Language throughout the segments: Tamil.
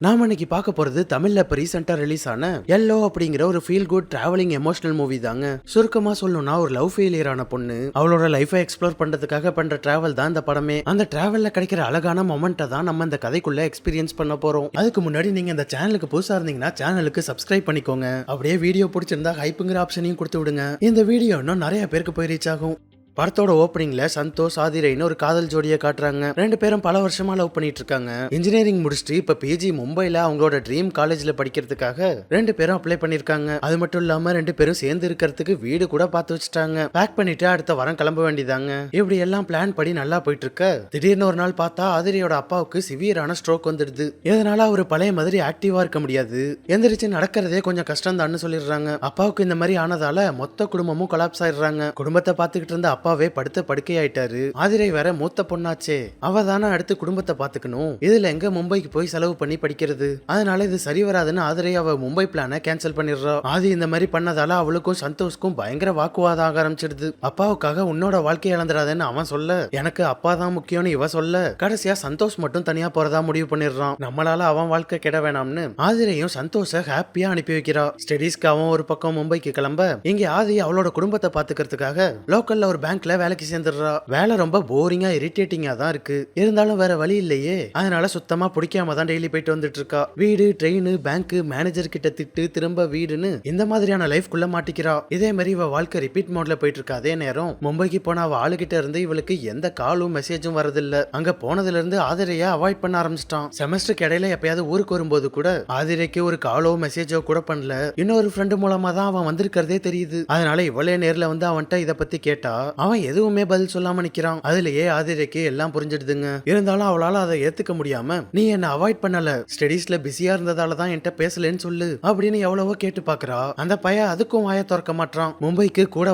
நாம இன்னைக்கு பார்க்க போறது தமிழ்ல இப்ப ரீசெண்டா ரிலீஸ் ஆன எல்லோ அப்படிங்கிற ஒரு feel good travelling emotional movie தாங்க. சுருக்கமா சொல்லணும்னா ஒரு லவ் ஃபெயிலியர் ஆன பொண்ணு அவளோட லைஃபை எக்ஸ்ப்ளோர் பண்றதுக்காக பண்ற டிராவல் தான் இந்த படமே. அந்த டிராவல்ல கிடைக்கிற அழகான மொமெண்ட்டை தான் நம்ம இந்த கதைக்குள்ள எக்ஸ்பீரியன்ஸ் பண்ண போறோம். அதுக்கு முன்னாடி நீங்க இந்த சேனலுக்கு புதுசா இருந்தீங்கன்னா சேனலுக்கு சப்ஸ்கிரைப் பண்ணிக்கோங்க. அப்படியே வீடியோ பிடிச்சிருந்தா ஹைப்புங்கிற ஆப்ஷனையும் கொடுத்து விடுங்க. இந்த வீடியோ இன்னும் நிறைய பேருக்கு போய் ரீச் ஆகும். படத்தோட ஓப்பனிங்ல சந்தோஷ் ஆதிரைன்னு ஒரு காதல் ஜோடியை காட்டுறாங்க. ரெண்டு பேரும் பல வருஷமா லவ் பண்ணிட்டு இருக்காங்க. இன்ஜினியரிங் முடிச்சுட்டு இப்ப பிஜி மும்பைல அவங்களோட ட்ரீம் காலேஜ்ல படிக்கிறதுக்காக ரெண்டு பேரும் அப்ளை பண்ணிருக்காங்க. அது மட்டும் இல்லாம ரெண்டு பேரும் சேர்ந்து இருக்கிறதுக்கு வீடு கூட பார்த்து வச்சுட்டாங்க. பேக் பண்ணிட்டு அடுத்த வாரம் கிளம்ப வேண்டியதாங்க. இப்படி எல்லாம் பிளான் படி நல்லா போயிட்டு இருக்க திடீர்னு ஒரு நாள் பார்த்தா ஆதிரையோட அப்பாவுக்கு சிவியரான ஸ்ட்ரோக் வந்துடுது. இதனால அவரு பழைய மாதிரி ஆக்டிவா இருக்க முடியாது. எந்திரிச்சு நடக்கிறதே கொஞ்சம் கஷ்டம் தான் சொல்லிடுறாங்க. அப்பாவுக்கு இந்த மாதிரி ஆனதால மொத்த குடும்பமும் கொலாப்ஸ் ஆயிடுறாங்க. குடும்பத்தை பார்த்துக்கிட்டு இருந்த அப்பாவே படுத்த படுக்கையாயிட்டாரு. ஆதிரை வேற மூத்த பொண்ணாச்சே, அவ தானே அடுத்து குடும்பத்தை பாத்துக்கணும். இதுல எங்க மும்பைக்கு போய் செலவு பண்ணி படிக்கிறது? அதனால இது சரி வராதுன்னு ஆதிரை அவ மும்பை பிளான கேன்சல் பண்ணிடுறா. ஆதி இந்த மாதிரி பண்ணதால அவளுக்கும் சந்தோஷ்க்கும் பயங்கர வாக்குவாதம் ஆக ஆரம்பிச்சிடுது. அப்பாவுக்காக உன்னோட வாழ்க்கை இழந்துடாதுன்னு அவன் சொல்ல, எனக்கு அப்பா தான் முக்கியம்னு இவ சொல்ல, கடைசியா சந்தோஷ் மட்டும் தனியா போறதா முடிவு பண்ணிடுறான். நம்மளால அவன் வாழ்க்கை கெட வேணாம்னு ஆதிரையும் சந்தோஷ ஹாப்பியா அனுப்பி வைக்கிறா. ஸ்டடீஸ்க்கு அவன் ஒரு பக்கம் மும்பைக்கு கிளம்ப, இங்க ஆதி அவளோட குடும்பத்தை பாத்துக்கிறதுக்காக லோக்கல்ல ஒரு பேங்க்ல வேலைக்கு சேர்ந்துடுறா. வேலை ரொம்ப போரிங்கா இரிட்டேட்டிங்கா தான் இருக்கு. இருந்தாலும் வேற வழி இல்லையே. அதனால சுத்தமா பிடிக்காம தான் டெய்லி போயிட்டு வந்துட்டு இருக்கா. வீடு, ட்ரெயின், பேங்க், மேனேஜர் கிட்ட திட்டு, திரும்ப வீடுன்னு இந்த மாதிரியான லைஃப் குள்ள மாட்டிக்கிறா. இதே மாதிரி இவ வாழ்க்கை ரிப்பீட் மோட்ல போயிட்டு இருக்கா. அதே நேரம் மும்பைக்கு போன அவ ஆளுகிட்ட இருந்து இவளுக்கு எந்த காலும் மெசேஜும் வரதில்ல. அங்க போனதுல இருந்து ஆதிரைய அவாய்ட் பண்ண ஆரம்பிச்சிட்டான். செமஸ்டருக்கு இடையில எப்பயாவது ஊருக்கு வரும்போது கூட ஆதிரைக்கு ஒரு காலோ மெசேஜோ கூட பண்ணல. இன்னொரு ஃப்ரெண்டு மூலமா தான் அவன் வந்திருக்கிறதே தெரியுது. அதனால இவளே நேர்ல வந்து அவன்கிட்ட இத பத்தி கேட்டா அவன் எதுவுமே பதில் சொல்லாம நிக்கிறான். அதுலயே ஆதிரைக்கு எல்லாம் புரிஞ்சிடுதுங்க. இருந்தாலும் அவளால அதை ஏத்துக்க முடியாம, நீ என்ன அவாய்ட் பண்ணல, ஸ்டடீஸ்ல பிஸியா இருந்ததால தான் என்கிட்ட பேசலன்னு சொல்லு அப்படின்னு எவ்வளவோ கேட்டு பாக்குறா. அந்த பையன் அதுக்கும் வாய திறக்க மாட்டான். மும்பைக்கு கூட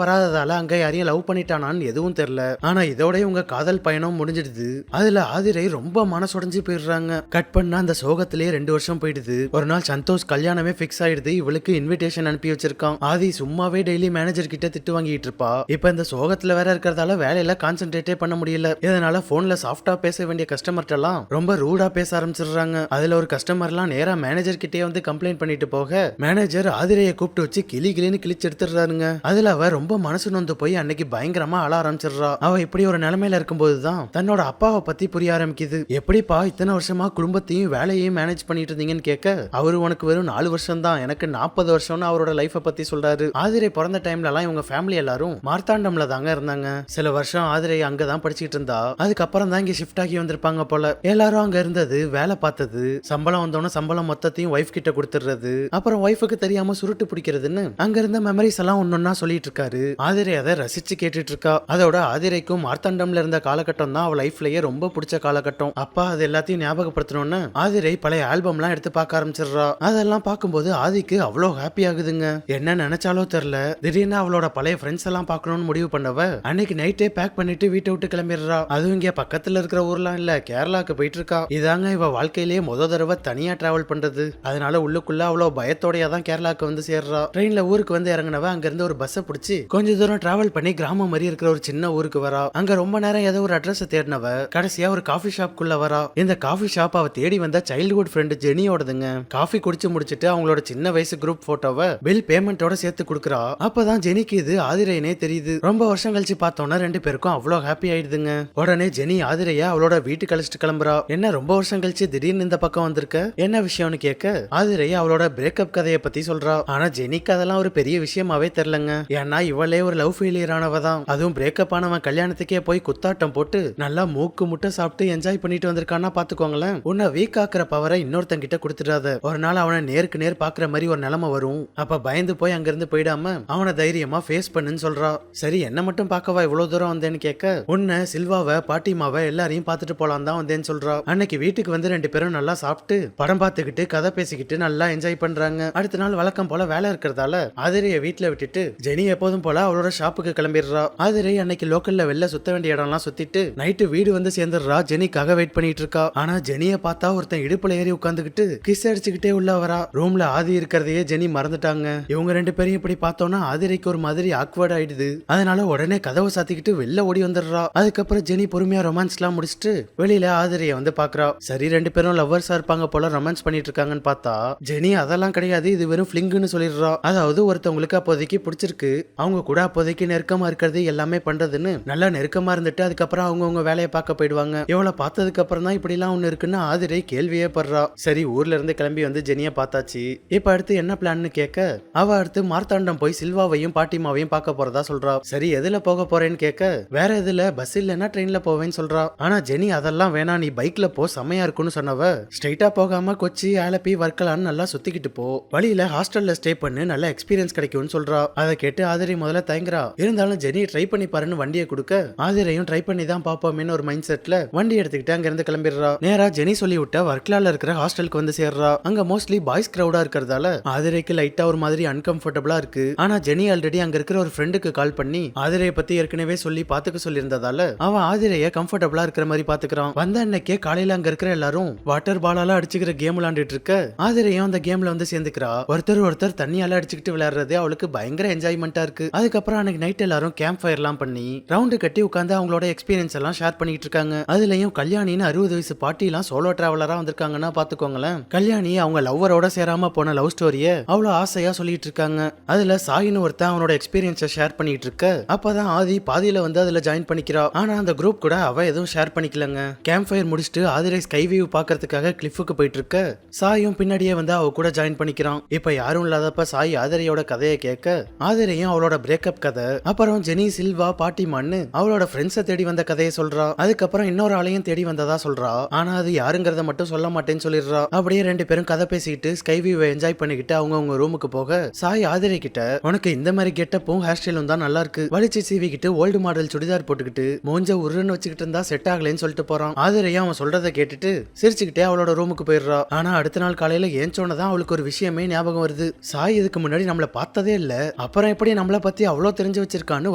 வராததால அங்க யாரையும் லவ் பண்ணிட்டானான்னு எதுவும் தெரியல. ஆனா இதோட உங்க காதல் பயணம் முடிஞ்சிடுது. அதுல ஆதிரை ரொம்ப மனசுடைஞ்சு போயிடுறாங்க. கட் பண்ணா அந்த சோகத்திலேயே 2 வருஷம் போயிடுது. ஒரு நாள் சந்தோஷ் கல்யாணமே பிக்ஸ் ஆயிடுது. இவளுக்கு இன்விடேஷன் அனுப்பி வச்சிருக்கான். ஆதி சும்மாவே டெய்லி மேனேஜர் கிட்ட திட்டு வாங்கிட்டு இருப்பா. இப்ப இந்த சோகத்துல வேற இருக்கிறதால வேலையில கான்சென்ட்ரேட்டே பண்ண முடியல. இதனால போன்ல சாஃப்டா பேச வேண்டிய கஸ்டமர்ட்ட எல்லாம் ரொம்ப ரூடா பேச ஆரம்பிச்சிடுறாங்க. அதுல ஒரு கஸ்டமர்லாம் நேரா மேனேஜர் கிட்டே வந்து கம்ப்ளைண்ட் பண்ணிட்டு போக, மேனேஜர் ஆதிரையை கூப்பிட்டு வச்சு கிளின்னு கிழிச்சு எடுத்துடுறாருங்க. அதுல அவ ரொம்ப மனசு நொந்து போய் அன்னைக்கு பயங்கரமா அழ ஆரம்பிச்சிடுறா. அவ இப்படி ஒரு நிலைமையில இருக்கும்போதுதான் தன்னோட அப்பாவை பத்தி புரிய ஆரம்பிக்குது. எப்படிப்பா இத்தனை வருஷமா குடும்பத்தையும் வேலையையும் மேனேஜ் பண்ணிட்டு இருந்தீங்கன்னு கேட்க, அவரு உனக்கு வெறும் 4 வருஷம் தான், எனக்கு 40 வருஷம்னு அவரோட லைஃபை பத்தி சொல்றாரு. ஆதிரை பிறந்த டைம்ல எல்லாம் இவங்க ஃபேமிலி எல்லாரும் மார்த்தாண்டம்ல தாங்க இருந்தாங்க. சில வருஷம் ஆதிரை அங்கதான் படிச்சுட்டு இருந்தா. அதுக்கப்புறம் தான் இங்க ஷிஃப்ட் ஆகி வந்திருப்பாங்க போல. எல்லாரும் அங்க இருந்தது, வேலை பார்த்தது, சம்பளம் வந்தோன்னு சம்பளம் மொத்தத்தையும் ஒய்ஃப் கிட்ட கொடுத்துடுறது, அப்புறம் ஒய்ஃபுக்கு தெரியாம சுருட்டு பிடிக்கிறதுன்னு அங்க இருந்த மெமரிஸ் எல்லாம் ஒன்னொன்னா சொல்லிட்டு இருக்காரு. ஆதிரை அதை ரசிச்சு கேட்டுட்டு இருக்கா. அதோட ஆதிரைக்கும் மார்த்தாண்டம்ல இருந்த காலகட்டம் தான் அவ லைஃப்லயே ரொம்ப பிடிச்ச காலகட்டம். அப்பா அது எல்லாத்தையும் ஞாபகப்படுத்தணும்னு ஆதிரை பழைய ஆல்பம் எல்லாம் எடுத்து பார்க்க ஆரம்பிச்சிடுறா. அதெல்லாம் பார்க்கும்போது ஆதிக்கு அவ்வளோ ஹாப்பி ஆகுதுங்க. என்ன நினைச்சாலோ தெரியல, திடீர்னு அவளோட பழைய ஃப்ரெண்ட்ஸ் எல்லாம் பார்க்கணும்னு முடிவு பண்ணவ அன்னைக்கு நைட்டே பேக் பண்ணிட்டு வீட்டை விட்டு கிளம்பிடுறா. அதுவும் இங்க பக்கத்துல இருக்கிற ஊர்லாம் இல்ல, கேரளாக்கு போயிட்டு இருக்கா. இதாங்க இவ வாழ்க்கையிலேயே தடவை தனியா டிராவல் பண்றது. அதனால உள்ளுக்குள்ள அவ்வளவு பயத்தோடயா தான் கேரளாக்கு வந்து சேர்றா. ட்ரெயின்ல ஊருக்கு வந்து இறங்கினவ அங்க இருந்து ஒரு பஸ்ஸை பிடிச்சி கொஞ்ச தூரம் டிராவல் பண்ணி கிராமம் மாதிரி இருக்கிற ஒரு சின்ன ஊருக்கு வரா. அங்க ரொம்ப நேரம் ஏதோ ஒரு அட்ரஸ் தேடினவ கடைசியா ஒரு காஃபி ஷாப் குள்ள வரா. இந்த காஃபி ஷாப் அவ தேடி வந்த சைல்ட்ஹுட் ஃப்ரெண்ட் ஜெனியோடதுங்க. காஃபி குடிச்சு முடிச்சிட்டு அவங்களோட சின்ன வயசு குரூப் போட்டோவை பில் பேமெண்டோட சேர்த்து கொடுக்குறா. அப்பதான் ஜெனிக்கு இது ஆதிரைனே தெரியுது. ரொம்ப வருஷம் கழிச்சு பார்த்தோன்னா ரெண்டு பேருக்கும் அவ்வளோ ஹாப்பி ஆயிடுதுங்க. உடனே ஜெனி ஆதிரைய அவளோட வீட்டுக்கு அழைச்சிட்டு கிளம்புறா. என்ன ரொம்ப வருஷம் கழிச்சு திடீர்னு இந்த பக்கம் வந்திருக்க, என்ன விஷயம்னு கேட்க ஆதிரைய அவளோட பிரேக்கப் கதையை பத்தி சொல்றா. ஆனா ஜெனிக்கு அதெல்லாம் ஒரு பெரிய விஷயமாவே தெரியலங்க. ஏன்னா இவளே ஒரு லவ் ஃபெயிலியர் ஆனவதான். அதுவும் பிரேக்கப் ஆனவன் கல்யாணத்துக்கே போய் குத்தாட்டம் போட்டு நல்லா மூக்கு முட்டை சாப்பிட்டு என்ஜாய் பண்ணிட்டு வந்திருக்கான்னா பாத்துக்கோங்களேன். உன்னை வீக் ஆக்குற பவரை இன்னொருத்தங்கிட்ட கொடுத்துடாத. ஒரு நாள் அவனை நேருக்கு நேர் பாக்குற மாதிரி ஒரு நிலைமை வரும். அப்ப பயந்து போய் அங்கிருந்து போயிடாம அவனை தைரியமா ஃபேஸ் பண்ணுன்னு சொல்றா. சரி என்ன மட்டும் பார்க்கவா இவ்வளவு தூரம் வந்தேன்னு கேட்க, உன்னை சில்வாவை பாட்டிமாவை எல்லாரையும் பார்த்துட்டு போலாம் தான் வந்தேன்னு சொல்றா. அன்னைக்கு வீட்டுக்கு வந்து ரெண்டு பேரும் நல்லா சாப்பிட்டு படம் பார்த்துக்கிட்டு கதை பேசிக்கிட்டு நல்லா என்ஜாய் பண்றாங்க. அடுத்த நாள் வழக்கம் போல வேலை இருக்கிறதால ஆதிரைய வீட்டுல விட்டுட்டு ஜெனி எப்போதும் போல அவளோட ஷாப்புக்கு கிளம்பிடுறா. ஆதிரை அன்னைக்கு லோக்கல்ல வெளில சுத்த வேண்டிய இடம்லாம் சுத்திட்டு நைட்டு வீடு வந்து சேர்ந்துடுறா. ஜெனிக்காக வெயிட் பண்ணிட்டு இருக்கா. ஆனா ஜெனிய பார்த்தா ஒருத்தன் இடுப்புல ஏறி உட்காந்துக்கிட்டு கிஸ் அடிச்சுக்கிட்டே உள்ள வரா. ரூம்ல ஆதி இருக்கிறதையே ஜெனி மறந்துட்டாங்க. இவங்க ரெண்டு பேரையும் இப்படி பார்த்தோம்னா ஆதிரைக்கு ஒரு மாதிரி ஆக்வர்ட் ஆயிடுது. ஆயிடுது. அதனால உடனே கதவை சாத்திக்கிட்டு வெளில ஓடி வந்துடுறா. அதுக்கப்புறம் ஜெனி பொறுமையா ரொமான்ஸ் எல்லாம் முடிச்சுட்டு வெளியில ஆதிரைய வந்து பாக்குறா. சரி 2 பேரும் லவ்வர்ஸா இருப்பாங்க போல, ரொமான்ஸ் பண்ணிட்டு இருக்காங்கன்னு பார்த்தா ஜெனி அதெல்லாம் கிடையாது, இது வெறும் ஃபிளிங்னு சொல்லிடுறா. அதாவது ஒருத்தவங்களுக்கு அப்போதைக்கு பிடிச்சிருக்கு, அவங்க கூட அப்போதைக்கு நெருக்கமா இருக்கிறது எல்லாமே பண்றதுன்னு நல்லா நெருக்கமா இருந்துட்டு அதுக்கப்புறம் அவங்க வேலையை பார்க்க போயிடுவாங்க. இவளை பார்த்ததுக்கு அப்புறம் தான் இப்படி எல்லாம் ஒண்ணு இருக்குன்னு ஆதிரை கேள்வியே படுறா. சரி ஊர்ல இருந்து கிளம்பி வந்து ஜெனிய பார்த்தாச்சு, இப்ப அடுத்து என்ன பிளான்னு கேட்க அவ அடுத்து மார்த்தாண்டம் போய் சில்வாவையும் பாட்டிமாவையும் பார்க்க போறதா சொல்றா. சரி எதுல போக போறேன்னு கேட்க வேற எதுல, பஸ் இல்லைன்னா ட்ரெயின்ல போவேன்னு சொல்றா. ஆனா ஜெனி அதெல்லாம் வேணா, நீ பைக்ல போ செமையா இருக்குன்னு சொன்னவ ஸ்ட்ரைட்டா போகாம கொச்சி ஆலப்பி வர்க்கலான்னு நல்லா சுத்திக்கிட்டு போ, வழியில ஹாஸ்டல்ல ஸ்டே பண்ணு, நல்ல எக்ஸ்பீரியன்ஸ் கிடைக்கும்னு சொல்றா. அதை கேட்டு ஆதிரை முதல்ல தயங்குறா. இருந்தாலும் ஜெனி ட்ரை பண்ணி பாருன்னு வண்டியை கொடுக்க ஆதிரையும் ட்ரை பண்ணி தான் பாப்போமேன்னு ஒரு மைண்ட் செட்ல வண்டி எடுத்துக்கிட்டு அங்க இருந்து கிளம்பிடுறா. நேரா ஜெனி சொல்லி விட்ட வர்க்கலால இருக்கிற ஹாஸ்டலுக்கு வந்து சேர்றா. அங்க மோஸ்ட்லி பாய்ஸ் கிரௌடா இருக்கிறதால ஆதிரைக்கு லைட்டா ஒரு மாதிரி அன்கம்ஃபர்டபுளா இருக்கு. ஆனா ஜெனி ஆல்ரெடி அங்க இருக்கிற ஒரு ஃப்ரெண்டுக்கு கால் பண்ணி ஆதிரைய பத்தி ஏற்கனவே சொல்லி பாத்துக்க சொல்லி இருந்ததால அவன் ஆதிரைய கம்ஃபர்டபுளா இருக்கிற மாதிரி பாத்துக்கிறான். வந்த அன்னைக்கே காலையில அங்க இருக்கிற எல்லாரும் வாட்டர் பாலால அடிச்சுக்கிற கேம் விளையாண்டுட்டு இருக்க ஆதிரையும் அந்த கேம்ல வந்து சேர்ந்துக்கிறா. ஒருத்தர் தண்ணியால அடிச்சுக்கிட்டு விளையாடுறது அவளுக்கு பயங்கர என்ஜாய்மெண்டா இருக்கு. அதுக்கப்புறம் அன்னைக்கு நைட் எல்லாரும் கேம்ப் ஃபயர் எல்லாம் பண்ணி ரவுண்டு கட்டி உட்காந்து அவங்களோட எக்ஸ்பீரியன்ஸ் எல்லாம் ஷேர் பண்ணிட்டு இருக்காங்க. அதுலயும் கல்யாணின்னு 60 வயசு பாட்டி எல்லாம் சோலோ டிராவலரா வந்திருக்காங்கன்னா பாத்துக்கோங்களேன். கல்யாணி அவங்க லவ்வரோட சேராம போன லவ் ஸ்டோரிய அவ்வளவு ஆசையா சொல்லிட்டு இருக்காங்க. அதுல சாயின்னு ஒருத்தன் அவனோட எக்ஸ்பீரியன்ஸை ஷேர் பண்ணிட்டு இருக்க அப்பதான் ஆதி பாதியில வந்து அதுல ஜாயின் பண்ணிக்கிறா. ஆனா அந்த குரூப் கூட அவ எதுவும் ஷேர் பண்ணிக்கலங்க. கேம்ப் ஃபயர் முடிச்சுட்டு ஆதிரை ஸ்கை வியூ பாக்குறதுக்காக கிளிஃபுக்கு போயிட்டு இருக்க சாயும் பின்னாடியே வந்து அவ கூட ஜாயின் பண்ணிக்கிறான். இப்ப யாரும் இல்லாதப்ப சாய் ஆதிரையோட கதையை கேட்க ஆதிரையும் அவளோட பிரேக்கப் கதை, அப்புறம் ஜெனி சில்வா பாட்டிமான்னு அவளோட ஃப்ரெண்ட்ஸை தேடி வந்த கதையை சொல்றா. அதுக்கப்புறம் இன்னொரு ஆளையும் தேடி வந்ததா சொல்றா. ஆனா அது யாருங்கிறத மட்டும் சொல்ல மாட்டேன்னு சொல்லிடுறா. அப்படியே 2 பேரும் கதை பேசிட்டு ஸ்கை வியூவை என்ஜாய் பண்ணிக்கிட்டு அவங்க ரூமுக்கு போக சாய் ஆதிரை கிட்ட உனக்கு இந்த மாதிரி கெட்டப்பும் ஹேர் ஸ்டைலும் தான் நல்லா இருக்கு, வலிச்சு சீவிக்கிட்டு ஓல்டு மாடல் சுடிதார் போட்டுக்கிட்டு மூஞ்ச உருன்னு வச்சுக்கிட்டு இருந்தா செட் ஆகலன்னு சொல்லிட்டு போறான். ஆதிரையும் அவன் சொல்றதை கேட்டுட்டு சிரிச்சுக்கிட்டே அவளோட ரூமுக்கு போயிடுறா. ஆனா அடுத்த நாள் காலையில ஏஞ்சோன்னதான் அவளுக்கு ஒரு விஷயமே ஞாபகம் வருது. சாய் இதுக்கு முன்னாடி நம்மள பார்த்ததே இல்ல, அப்புறம் எப்படி நம்மள பத்தி அவ்வளவு தெரிஞ்சு வச்சிருக்கான்னு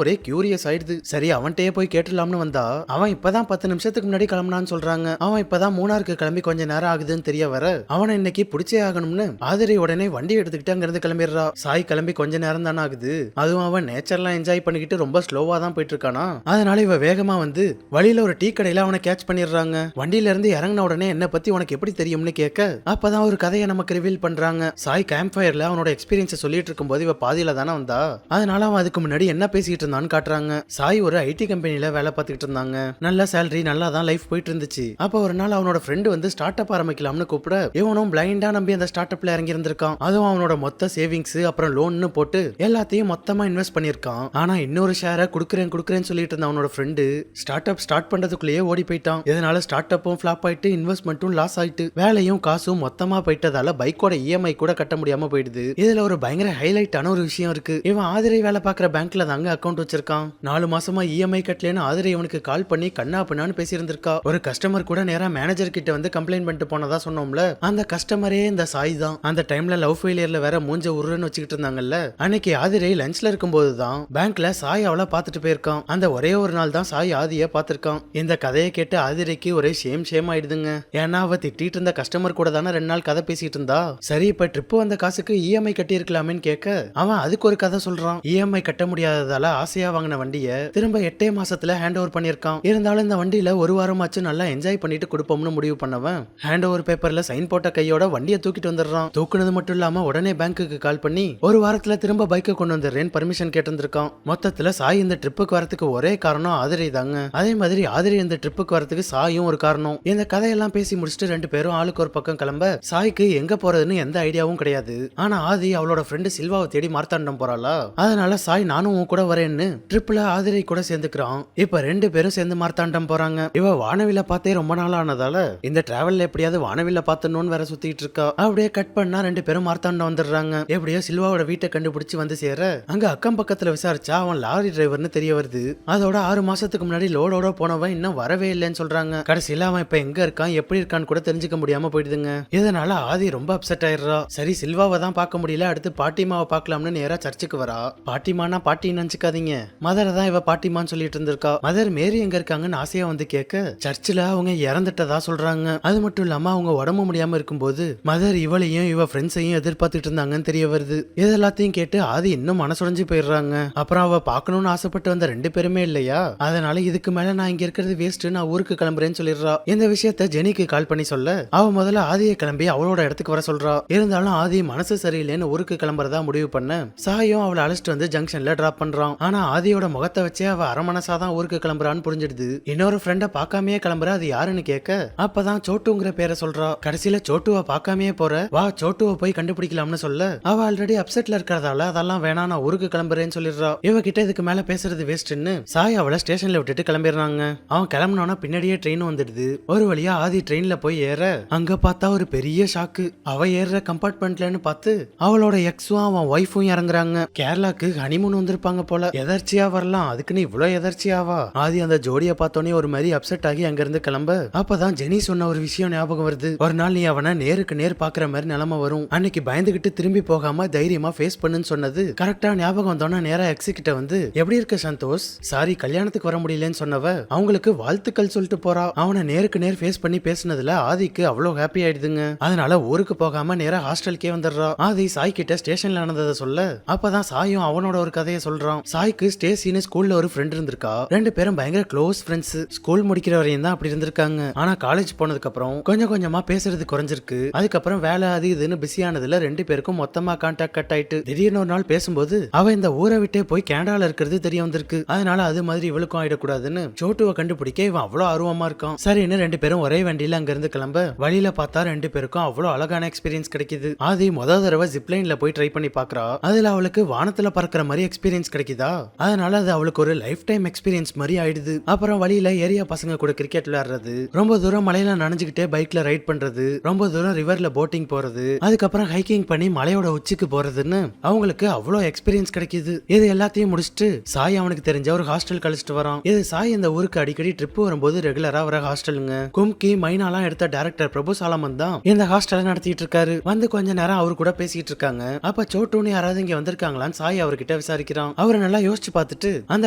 ஒரே கியூரியஸ் ஆயிடுது. சரி அவன்கிட்டயே போய் கேட்டுலாம்னு வந்தா அவன் இப்பதான் 10 நிமிஷத்துக்கு முன்னாடி கிளம்புனான்னு சொல்றாங்க. அவன் இப்பதான் மூணாருக்கு கிளம்பி கொஞ்ச நேரம் ஆகுதுன்னு தெரிய வர அவனை இன்னைக்கு பிடிச்சே ஆகணும்னு ஆதிரை உடனே வண்டி எடுத்துக்கிட்டு அங்க இருந்து கிளம்பிடுறா. சாய் கிளம்பி கொஞ்ச நேரம் தானே ஆகுது, அதுவும் அவன் நேச்சர்லாம் என்ஜாய் பண்ணிக்கிட்டு ரொம்ப ஸ்லோவா தான் போயிட்டு இருக்கானா. அதனால இவ வேகமா வந்து வழியில ஒரு டீ கடையில அவனை கேட்ச் பண்ணிடுறாங்க. வண்டியில இருந்து இறங்கின உடனே என்ன பத்தி உனக்கு எப்படி தெரியும்னு கேட்க அப்பதான் ஒரு கதையை நமக்கு ரிவீல் பண்றாங்க. சாய் கேம்ப் ஃபயர்ல அவனோட எக்ஸ்பீரியன்ஸை சொல்லிட்டு இருக்கும்போது இவ பாதியில தானே வந்தா, அதனால அவன் அதுக்கு முன்னாடி என்ன பேசிட்டு இருந்தான்னு காட்டுறாங்க. சாய் ஒரு ஐடி கம்பெனில வேலை பார்த்துக்கிட்டு இருந்தாங்க, நல்ல சேலரி, நல்லா தான் லைஃப் போயிட்டு இருந்துச்சு. அப்ப ஒரு நாள் அவனோட ஃப்ரெண்டு வந்து ஸ்டார்ட் அப் ஆரம்பிக்கலாம்னு கூப்பிட இவனும் பிளைண்டா நம்பி அந்த ஸ்டார்ட் அப்ல இறங்கி இருந்திருக்கான். அதுவும் அவனோட மொத்த சேவிங்ஸ் அப்புறம் லோன்னு போட்டு எல்லாத்தையும் மொத்தமா இன்வெஸ்ட் பண்ணிருக்கான். ஆனா இன்னொரு ஷேரை குடுக்குறேன்னு சொல்லிட்டு இருந்த அவனோட ஃப்ரெண்டு ஸ்டார்ட் அப் ஸ்டார்ட் பண்றதுக்குள்ளேயே ஓடி போயிட்டான். இதனால ஸ்டார்ட் அப்பும் ஃபிளாப் ஆயிட்டு இன்வெஸ்ட்மெண்ட்டும் லாஸ் ஆயிட்டு வேலையும் காசும் மொத்தமா போயிட்டதால பைக்கோட இஎம்ஐ கூட கட்ட முடியாம போயிடுது. இதுல ஒரு பயங்கர ஹைலைட்டான ஒரு விஷயம் இருக்கு. இவன் ஆதிரை வேலை பார்க்குற பேங்க்ல தாங்க அக்கௌண்ட் வச்சிருக்கான். 4 மாசமா இஎம்ஐ கட்டலன்னு ஆதிரை இவனுக்கு கால் பண்ணி கண்ணா பண்ணான்னு பேசியிருந்திருக்கா. ஒரு கஸ்டமர் கூட நேரா மேனேஜர் கிட்ட வந்து கம்ப்ளைண்ட் பண்ணிட்டு போனதா சொன்னோம்ல, அந்த கஸ்டமரே இந்த சாய் தான். அந்த டைம்ல லவ் ஃபெயிலியர்ல வேற மூஞ்ச உருன்னு வச்சுக்கிட்டு இருந்தாங்கல்ல, அன்னைக்கு ஆதிரை லஞ்ச்ல இருக்கும்போது தான் பேங்க்ல சாய் அவளை பார்த்துட்டு போயிருக்கான். அந்த ஒரே ஒரு நாள் தான் சாய் ஆதிய பார்த்திருக்கான். இந்த கதையை கேட்டு ஆதிரைக்கு ஒரே ஷேம் ஆயிடுதுங்க. ஏன்னா அவ திட்டிட்டு இருந்த கஸ்டமர் கூட தானே 2 நாள் கதை பேசிட்டு இருந்தா. சரி இப்ப ட்ரிப் வந்த காசுக்கு இஎம்ஐ கட்டி இருக்கலாமேன்னு கேட்க அவன் அதுக்கு ஒரு கதை சொல்றான். இஎம்ஐ கட்ட முடியாததால ஆசையா வாங்கின வண்டிய திரும்ப 8 மாசத்துல ஹேண்ட் ஓவர் பண்ணிருக்கான். இருந்தாலும் இந்த வண்டியில ஒரு வாரமாச்சு நல்லா என்ஜாய் பண்ணிட்டு கொடுப்போம்னு முடிவு பண்ணவன் ஹேண்ட் ஓவர் பேப்பர்ல சைன் போட்ட கையோட வண்டியை தூக்கிட்டு வந்துடுறான். தூக்குனது மட்டும் இல்லாம உடனே பேங்க்குக்கு கால் பண்ணி ஒரு வாரத்துல திரும்ப பைக்கை கொண்டு வந்துடுறேன்னு பர்மிஷன் கேட்டிருந்திருக்கான். மொத்தத்துல சாய் இந்த ட்ரிப்புக்கு வரதுக்கு ஒரே காரணம் ஆதிரை தாங்க. அதே மாதிரி ஆதிரை இந்த ட்ரிப்புக்கு வரதுக்கு சாயும் ஒரு காரணம். இந்த கதையெல்லாம் பேசி முடிச்சுட்டு 2 பேரும் ஆளுக்கு ஒரு பக்கம் கிளம்ப சாய்க்கு எங்க போறதுன்னு எந்த ஐடியாவும் கிடையாது. ஆனா ஆதி அவளோட ஃப்ரெண்டு சில்வாவை தேடி மார்த்தாண்டம் போறாளா, அதனால சாய் நானும் உன் கூட வரேன்னு ட்ரிப்ல ஆதிரை கூட சேர்ந்துக்கிறான். இப்ப 2 பேரும் சேர்ந்து மார்த்தாண்டம் போறாங்க. இவ வானவில பார்த்தே ரொம்ப நாள் ஆனதால இந்த டிராவல்ல எப்படியாவது வானவில பார்த்தணும்னு வேற சுத்திட்டு இருக்கா. அப்படியே கட் பண்ணா 2 பேரும் மார்த்தாண்டம் வந்துடுறாங்க. எப்படியோ சில்வாவோட வீட்டை கண்டுபிடிச்சு வந்து சேர அங்க அக்கம் பக்கத்துல விசாரிச்சா அவன் லாரி டிரைவர்னு தெரிய வருது. அதோட 6 மாசத்துக்கு முன்னாடி லோடோட போனவன் இன்னும் வரவே இல்லைன்னு சொல்றாங்க. கடைசியில அவன் இப்ப எங்க இருக்கான் எப்படி இருக்கான்னு கூட தெரிஞ்சுக்க முடியாம போயிடுதுங்க. இதனால ஆதி ரொம்ப அப்செட் ஆயிடுறா. சரி சில்வாவை தான் பார்க்க முடியல, அடுத்து பாட்டிமாவை பார்க்கலாம்னு நேரா சர்ச்சுக்கு வரா. பாட்டிமானா பாட்டின்னு நினைச்சுக்காதீங்க, மதரை தான் இவ பாட்டிமான்னு சொல்லிட்டு இருந்திருக்கா. மதர் மேரி எங்க இருக்காங்கன்னு ஆசையா வந்து கேட்க சர்ச்சில் அவங்க இறந்துட்டதா சொல்றாங்க. அது மட்டும் இல்லாம அவங்க உடம்பு முடியாம இருக்கும்போது மதர் இவளையும் இவ ஃப்ரெண்ட்ஸையும் எதிர்பார்த்துட்டு இருந்தாங்கன்னு தெரிய வருது. இதெல்லாத்தையும் கேட்டு ஆதி இன்னும் மனசுடைஞ்சு போயிடுறாங்க. அப்புறம் அவ பார்க்கணும்னு ஆசைப்பட்டு வந்த 2 பேருமே இல்லையா, அதனால இதுக்கு மேல நான் இங்க இருக்கிறது வேஸ்ட், நான் ஊருக்கு கிளம்புறேன்னு சொல்லிடுறா. இந்த விஷயத்த ஜெனிக்கு கால் பண்ணி சொல்ல அவ முதல்ல ஆதியை கிளம்பி அவளோட இடத்துக்கு வர சொல்றா. இருந்தாலும் ஆதி மனசு சரியில்லைன்னு ஊருக்கு கிளம்புறதா முடிவு பண்ண சாயும் அவளை அழைச்சிட்டு வந்து ஜங்ஷன்ல டிராப் பண்றான். ஆனா ஆதியோட முகத்தை வச்சே அவ அரமனசாதான் ஊருக்கு கிளம்புறான்னு புரிஞ்சிடுது. இன்னொரு ஃப்ரெண்ட பார்க்காமயே கிளம்புற, அது யாருன்னு கேட்க அப்பதான் சோட்டுங்கிற பேரை சொல்றா. கடைசியில சோட்டுவை பார்க்காமயே போற, வா சோட்டுவை போய் கண்டுபிடிக்கலாம்னு சொல்ல அவ ஆல்ரெடி அப்செட்ல இருக்கிறதால அதெல்லாம் வேணா, நான் ஊருக்கு கிளம்புறேன்னு சொல்லிடுறா. இவகிட்ட இதுக்கு மேல பேசுறது வேஸ்ட்னு சாய் அவளை ஸ்டேஷன்ல விட்டுட்டு கிளம்பிடுறாங்க. அவன் கிளம்பினோன்னா பின்னாடியே ட்ரெயின் வந்துடுது. ஒரு வழியா ஆதி ட்ரெயின்ல போய் ஏற அங்க பார்த்தா ஒரு பெரிய ஷாக்கு. அவ ஏறுற கம்பார்ட்மெண்ட்லன்னு பார்த்து அவளோட எக்ஸும் அவன் ஒய்ஃபும் இறங்குறாங்க. கேரளாக்கு ஹனிமூன் வந்திருப்பாங்க போல. எதர்ச்சியா வரலாம், அதுக்குன்னு இவ்வளவு எதர்ச்சியாவா? ஆதி அந்த ஜோடியை பார்த்தோன்னே ஒரு மாதிரி அப்செட் ஆகி அங்க இருந்து கிளம்ப அப்பதான் ஜெனி சொன்ன ஒரு விஷயம் ஞாபகம் வருது. ஒரு நாள் நீ அவனை நேருக்கு நேர் பாக்குற மாதிரி நிலைமை வரும், அன்னைக்கு பயந்துகிட்டு திரும்பி போகாம தைரியமா ஃபேஸ் பண்ணுன்னு சொன்னது கரெக்டா ஞாபகம் வந்தோன்னா நேரா எக்ஸி கிட்ட வந்து, எப்படி இருக்க சந்தோஷ், சாரி கல்யாணத்துக்கு வர முடியலன்னு சொன்னவ அவங்களுக்கு வாழ்த்துக்கள் சொல்லிட்டு போறா. அவனை நேருக்கு நேர் ஃபேஸ் பண்ணி பேசினதுல ஆதிக்கு அவ்வளவு ஹாப்பி ஆயிடுதுங்க. அதனால ஊருக்கு போகாம நேரா ஹாஸ்டலுக்கே வந்துடுறா. ஆதி சாய் கிட்ட ஸ்டேஷன்ல நடந்ததை சொல்ல அப்பதான் சாயும் அவனோட ஒரு கதையை சொல்றான். சாய்க்கு ஸ்டேசின்னு ஸ்கூல்ல ஒரு ஃப்ரெண்ட் இருந்திருக்கா. 2 பேரும் பயங்கர க்ளோஸ் ஃப்ரெண்ட்ஸ். ஸ்கூல் முடிக்கிற வரையும் தான் அப்படி இருந்திருக்காங்க. ஆனா காலேஜ் போனதுக்கு அப்புறம் கொஞ்சம் கொஞ்சமா பேசுறது குறைஞ்சிருக்கு. அதுக்கப்புறம் வேலை அது இதுன்னு பிஸியானதுல 2 பேருக்கும் மொத்தமா கான்டாக்ட் கட் ஆயிட்டு திடீர்னு ஒரு நாள் பேசும்போது அவ இந்த ஊரை விட்டே போய் கேனடால இருக்கிறது தெரிய வந்திருக்கு. அதனால அது மாதிரி இவளுக்கும் ஆயிடக்கூடாதுன்னு சோட்டுவை கண்டுபிடிக்க இவன் அவ்வளவு ஆர்வமா இருக்கான். சரின்னு 2 பேரும் ஒரே வண்டியில அங்க இருந்து கிளம்ப வழியில பார்த்தா 2 பேருக்கும் அவ்வளவு அழகான எக்ஸ்பீரியன்ஸ் கிடைக்குது. ஆதி முதல் தடவை ஜிப்லைன்ல போய் ட்ரை பண்ணி பாக்குறா. அதுல அவளுக்கு வானத்துல பறக்கிற மாதிரி எக்ஸ்பீரியன்ஸ் கிடைக்குதா. அதனால அது அவளுக்கு ஒரு லைஃப் டைம் எக்ஸ்பீரியன்ஸ் மாதிரி ஆயிடுது. அப்புறம் வழியில ஏரியா பசங்க கூட கிரிக்கெட் விளையாடுறது, ரொம்ப தூரம் மலையில நனைஞ்சுக்கிட்டே பைக்ல ரைட் பண்றது, ரொம்ப தூரம் ரிவர்ல போட்டிங் போறது, அதுக்கப்புறம் ஹைக்கிங் பண்ணி மலையோட உச்சிக்கு போறதுன்னு அவங்களுக்கு அவ்வளவு எக்ஸ்பீரியன்ஸ் கிடைக்குது. இது எல்லாத்தையும் முடிச்சுட்டு சாய் அவனுக்கு தெரிஞ்ச ஒரு ஹாஸ்டல் கழிச்சிட்டு வரான். இது சாய் இந்த ஊருக்கு அடிக்கடி ட்ரிப் வரும்போது ரெகுலரா வர ஹாஸ்டலுங்க. கும்கி மைனாலாம் எடுத்த டைரக்டர் பிரபு சாலமன் தான் இந்த ஹாஸ்டலை நடத்திட்டு இருக்காரு. வந்து கொஞ்ச நேரம் அவரு கூட பேசிட்டு இருக்காங்க. அப்ப சோட்டுன்னு யாராவது இங்க வந்திருக்காங்களான்னு சாய் அவர்கிட்ட விசாரிக்கிறான். அவரை நல்லா யோசிச்சு பார்த்துட்டு அந்த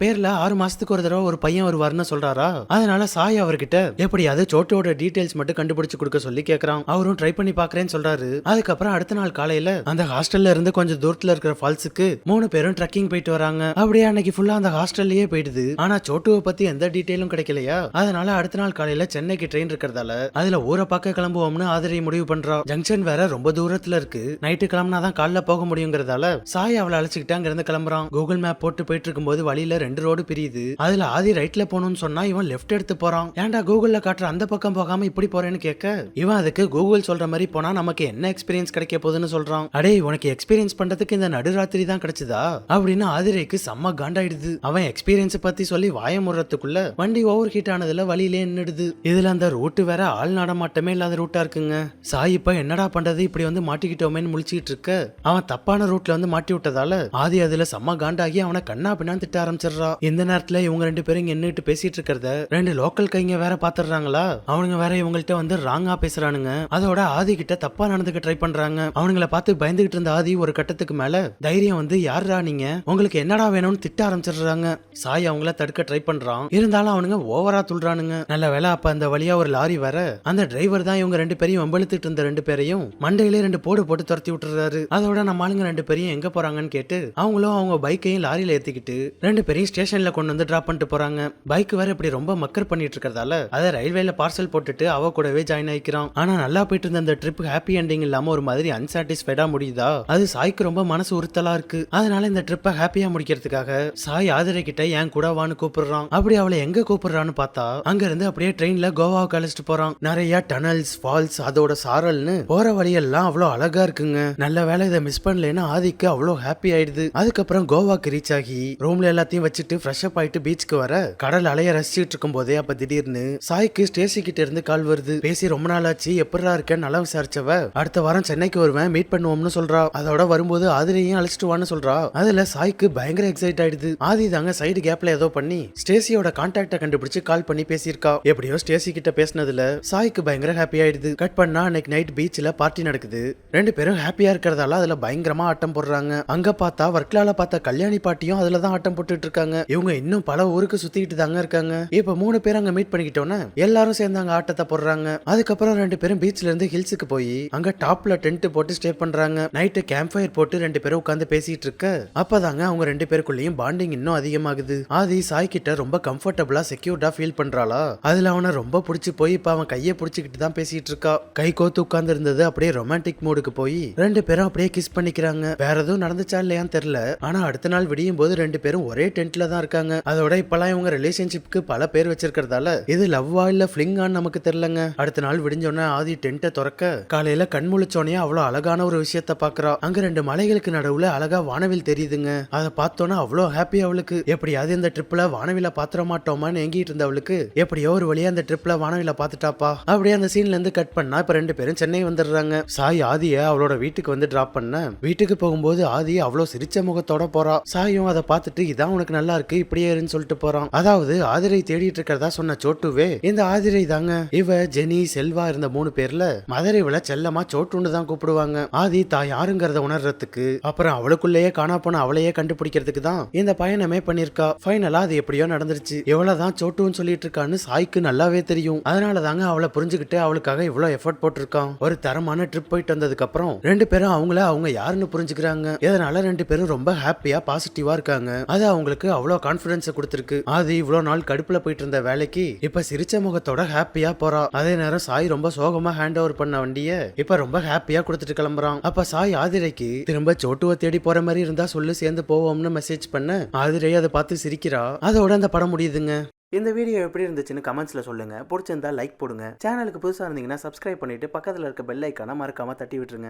பேர்ல 6 மாசத்துக்கு ஒரு தடவை ஒரு பையன் வருவாருன்னு சொல்றாரா. அதனால சாய் அவர்கிட்ட எப்படியாவது சோட்டோட டீடைல்ஸ் மட்டும் கண்டுபிடிச்சு கொடுக்க சொல்லி கேக்குறான். அவரும் ட்ரை பண்ணி பாக்குறேன்னு சொல்றாரு. அதுக்கப்புறம் அடுத்த நாள் காலையில அந்த ஹாஸ்டல்ல இருந்து கொஞ்சம் தூரத்துல இருக்கிற ஃபால்ஸுக்கு 3 பேரும் ட்ரெக்கிங் போயிட்டு வராங்க. அப்படியே அன்னைக்கு ஃபுல்லா அந்த ஹாஸ்டல்லயே போயிடுது. ஆனா சோட்டுவை பத்தி எந்த டீடைலும் கிடைக்கலையா. அதனால அடுத்த நாள் காலையில சென்னைக்கு ட்ரெயின் இருக்கிறதால அதுல ஊரை பார்க்க கிளம்புவோம்னு ஆதரி முடிவு பண்றா. ஜங்ஷன் வேற ரொம்ப தூரத்துல இருக்கு, நைட்டு கிளம்பினாதான் காலைல போக முடியுங்கிறதால சாய் அவளை அழைச்சிக்கிட்டு அங்க இருந்து கிளம்புறான். கூகுள் மேப் போட்டு போயிட்டு இருக்கும்போது வழியில 2 ரோடு பிரியுது. அதுல ஆதி ரைட்ல போகணும்னு சொன்னா இவன் லெஃப்ட் எடுத்து போறான். ஏன்டா கூகுள்ல காட்டுற அந்த பக்கம் போகாம இப்படி போறேன்னு கேட்க இவன் அதுக்கு கூகுள் சொல்ற மாதிரி போனா நமக்கு என்ன எக்ஸ்பீரியன்ஸ் கிடைக்க போகுதுன்னு சொல்றான். அடே உனக்கு எக்ஸ்பீரியன்ஸ் பண்றதுக்கு இந்த நடுராத்திரி தான் கிடைச்சதா அப்படின்னு ஆதிரைக்கு செம்ம காண்டாயிடுது. அவன் எக்ஸ்பீரியன்ஸ் பத்தி சொல்லி வாய முறத்துக்குள்ள வண்டி ஓவர் ஹீட் ஆனதுல வழியிலே நின்னுடுது. இதுல அந்த ரூட் வேற ஆள் நடமாட்டமே இல்லாத ரூட்டா இருக்குங்க. சாய் இப்ப என்னடா பண்றது, இப்படி வந்து மாட்டிக்கிட்டோமேன்னு முழிச்சிட்டு இருக்க அவன் தப்பான ரூட்ல வந்து மாட்டி விட்டதால ஆதி அதுல செம்ம காண்டாகி அவனை கண்ணா பின்னான்னு திட்ட ஆரம்பிச்சிடுறா. இந்த நேரத்துல இவங்க 2 பேரும் இங்க நின்னுட்டு பேசிட்டு இருக்கிறத 2 லோக்கல் கைங்க வேற பாத்துறாங்களா. அவனுங்க வேற இவங்கள்ட்ட வந்து ராங்கா பேசுறானுங்க. அதோட ஆதி கிட்ட தப்பா நடந்துக்க ட்ரை பண்றாங்க. அவனுங்களை பார்த்து பயந்துகிட்டு இருந்த ஆதி ஒரு கட்டத்துக்கு மேல தைரியம் வந்து யாரா நீங்க, உங்களுக்கு என்னடா வேணும்னு திட்ட ஆரம்பிச்சிடுறாங்க. சாய் அவங்கள தடுக்க ட்ரை பண்றான். இருந்தாலும் அவனுங்க ஓவரா துள்றானுங்க. நல்ல வேலை அப்ப அந்த வழியா ஒரு லாரி வர அந்த டிரைவர் தான் இவங்க 2 பேரையும் வம்பெழுத்துட்டு இருந்த 2 பேரையும் மண்டையிலே 2 போடு போட்டு துரத்தி விட்டுறாரு. அதோட நம்ம ஆளுங்க 2 பேரையும் எங்க போறாங்கன்னு கேட்டு அவங்களும் அவங்க பைக்கையும் லாரியில ஏத்திக்கிட்டு 2 பேரையும் ஸ்டேஷன்ல கொண்டு வந்து டிராப் பண்ணிட்டு போறாங்க. பைக் வேற இப்படி ரொம்ப மக்கர் பண்ணிட்டு இருக்கிறதால அதை ரயில்வேல பார்சல் போட்டுட்டு அவ கூடவே ஜாயின் ஆயிக்கிறான். ஆனா நல்லா போயிட்டு இருந்த அந்த ட்ரிப் ஹாப்பி எண்டிங் இல்லாம ஒரு மாதிரி அன்சாட்டிஸ்ஃபைடா முடியுதா. அது சாய்க்கு ரொம்ப மனசு உறுத்தலா இருக்கு. அதனால இந்த ட்ரிப்பை ஹாப்பியா முடிக்கிறதுக்காக சாய் ஆதிரை கிட்ட என் கூட வான்னு கூப்பிடுறான். அப்படி அவளை எங்க கூப்பிடுறான்னு பார்த்தா அங்க இருந்து அப்படியே ட்ரெயின்ல கோவாவுக்கு அழைச்சிட்டு போறான். நிறைய டனல்ஸ், ஃபால்ஸ், அதோட சாரல்னு போற வழியெல்லாம் அவ்வளவு அழகா இருக்குங்க. நல்ல வேலை இதை மிஸ் பண்ணலன்னா ஆதிக்கு அவ்வளவு ஹாப்பி ஆயிடுது. அதுக்கப்புறம் கோவாக்கு ரீச் ஆகி ரூம்ல எல்லாத்தையும் வச்சுட்டு ஃப்ரெஷ் அப் ஆயிட்டு பீச்சுக்கு வர கடல் அலைய ரசிச்சிட்டு இருக்கும் போதே அப்ப திடீர்னு சாய்க்கு ஸ்டேசி கிட்ட இருந்து கால் வருது. பேசி ரொம்ப நாள் ஆச்சு, எப்படா இருக்கேன்னு நல்லா விசாரிச்சவ அடுத்த வாரம் சென்னைக்கு வருவேன், மீட் பண்ணுவோம்னு சொல்றா. அதோட வரும்போது ஆதிரையும் அழைச்சிட்டு வான்னு சொல்றா. அதுல சாய்க்கு பயங்கர எக்ஸைட் ஆயிடுது. ஆதி தாங்க சைடு கேப்ல ஏதோ பண்ணி ஸ்டேசியோட கான்டாக்ட கண்டுபிடிச்சு கால் பண்ணி பேசியிருக்கா. எப்படியோ ஸ்டேசி கிட்ட பேசினதுல சாய்க்கு பயங்கர ஹாப்பி ஆயிடுது. கட் பண்ணா அன்னைக்கு நைட் பீச்ல பார்ட்டி நடக்குது. 2 பேரும் ஹாப்பியா இருக்கிறதால அதுல பயங்கரமா ஆட்டம் போடுறாங்க. அங்க பார்த்தா வர்க்கலால பார்த்த கல்யாணி பாட்டியும் அதுலதான் ஆட்டம் போட்டுட்டு இருக்காங்க. இவங்க இன்னும் பல ஊருக்கு சுத்திட்டு தாங்க இருக்காங்க. இப்ப 3 பேர் அங்க மீட் பண்ணிக்கிட்டோன்னா எல்லாரும் சேர்ந்து அங்க ஆட்டத்தை போடுறாங்க. அதுக்கப்புறம் 2 பேரும் பீச்ல இருந்து ஹில்ஸுக்கு போய் அங்க டாப்ல டென்ட் போட்டு ஸ்டே பண்றாங்க. நைட்டு கேம்ப் ஃபயர் போட்டு 2 பேரும் உட்காந்து பேசிட்டு இருக்க அப்பதாங்க அவங்க 2 பேருக்குள்ளேயும் பாண்டிங் இன்னும் அதிகமாகுது. ஆதி சாய் கிட்ட ரொம்ப கம்ஃபர்டபுளா செக்யூர்டா ஃபீல் பண்றாளா, அதுல அவனை ரொம்ப பிடிச்சி போய் இப்ப அவன் கையை பிடிச்சிக்கிட்டு தான் பேசிட்டு இருக்கா. கை கோத்து உட்கார்ந்து இருந்தது அப்படியே ரொமான்டிக் மூடுக்கு போய் 2 பேரும் அப்படியே கிஸ் பண்ணிக்கிறாங்க. வேற எதுவும் நடந்துச்சா இல்லையான்னு தெரியல. ஆனா அடுத்த நாள் விடியும் போது 2 பேரும் ஒரே டென்ட்ல தான் இருக்காங்க. அதோட இப்பெல்லாம் இவங்க ரிலேஷன்ஷிப்க்கு பல பேர் வச்சிருக்கிறதால இது லவ்வா இல்ல ஃபிளிங்கான்னு நமக்கு தெரியலங்க. அடுத்த நாள் விடிஞ்சோடனே ஆதி டென்ட்டை திறக்க காலையில கண் முழிச்சோனே அவ்வளவு அழகான ஒரு விஷயத்த பாக்குறா. அங்க 2 மலைகளுக்கு நடுவுல அழகா வானவில் தெரியுதுங்க. அதை பார்த்தோன்னா அவ்வளோ ஹாப்பி அவளுக்கு. எப்படியாவது இந்த ட்ரிப்ல வானவில பாத்திர மாட்டோமான்னு எங்கிட்டு இருந்தவளுக்கு எப்படியோ ஒரு வழியா அந்த ட்ரிப்ல வானவில பாத்துட்டாப்பா. அப்படியே அந்த சீன்ல இருந்து கட் பண்ணா இப்ப 2 பேரும் சென்னை வந்துடுறாங்க. சாய் ஆதிய அவளோட வீட்டுக்கு வந்து டிராப் பண்ண வீட்டுக்கு போகும்போது ஆதி அவ்வளவு சிரிச்ச முகத்தோட போறா. சாயும் அதை பார்த்துட்டு இதான் உனக்கு நல்லா இருக்கு இப்படியே இருன்னு சொல்லிட்டு போறான். அதாவது ஆதிரை தேடிட்டு இருக்கிறதா சொன்ன சோட்டுவே இந்த ஆதிரை தாங்க. இவ ஜெனி செல்வா இருந்த 3 பேர்ல மதரை விட செல்லமா சோட்டுன்னு தான் கூப்பிடுவாங்க. ஆதி தான் யாருங்கிறத உணர்றதுக்கு அப்புறம் அவளுக்குள்ளேயே காணா போன அவளையே கண்டுபிடிக்கிறதுக்கு தான் இந்த பயணமே பண்ணிருக்கா. ஃபைனலா அது எப்படியோ நடந்துருச்சு. எவ்வளவுதான் சோட்டுன்னு சொல்லிட்டு இருக்கான்னு சாய்க்கு நல்லாவே தெரியும். அதனால தாங்க அவளை புரிஞ்சுக்கிட்டு அவளுக்காக இவ்வளவு எஃபர்ட் போட்டிருக்கான். ஒரு தரமான ட்ரிப் போயிட்டு வந்ததுக்கு அப்புறம் 2 பேரும் அவங்க யாருன்னு புரிஞ்சுக்கிறாங்க. இதனால 2 பேரும் ரொம்ப ஹாப்பியா பாசிட்டிவா இருக்காங்க. அது அவங்களுக்கு அவ்வளவு கான்பிடன்ஸ் கொடுத்திருக்கு. ஆதி இவ்வளவு நாள் கடுப்புல போயிட்டு இருந்த வேலைக்கு இப்ப சிரிச்ச முகத்தோட ஹாப்பியா போறா. அதே நேரம் சாய் ரொம்ப சோகமா ஹேண்ட் ஓவர் பண்ண வண்டிய இப்ப ரொம்ப ஹாப்பியா கொடுத்துட்டு கிளம்புறான். அப்ப சாய் ஆதிரைக்கு திரும்ப சோட்டுவை தேடி போற மாதிரி இருந்தா சொல்லு சேர்ந்து போவோம்னு மெசேஜ் பண்ண ஆதிரை அதை பார்த்து சிரிக்கிறா. அதோட அந்த படம் முடியுதுங்க. இந்த வீடியோ எப்படி இருந்துச்சுன்னு கமெண்ட்ஸ்ல சொல்லுங்க. பிடிச்சிருந்தா லைக் போடுங்க. சேனலுக்கு புதுசா இருந்தீங்கன்னா சப்ஸ்கிரைப் பண்ணிட்டு பக்கத்துல இருக்க பெல் ஐக்கான மறக்காம தட்டி விட்டுருங்க.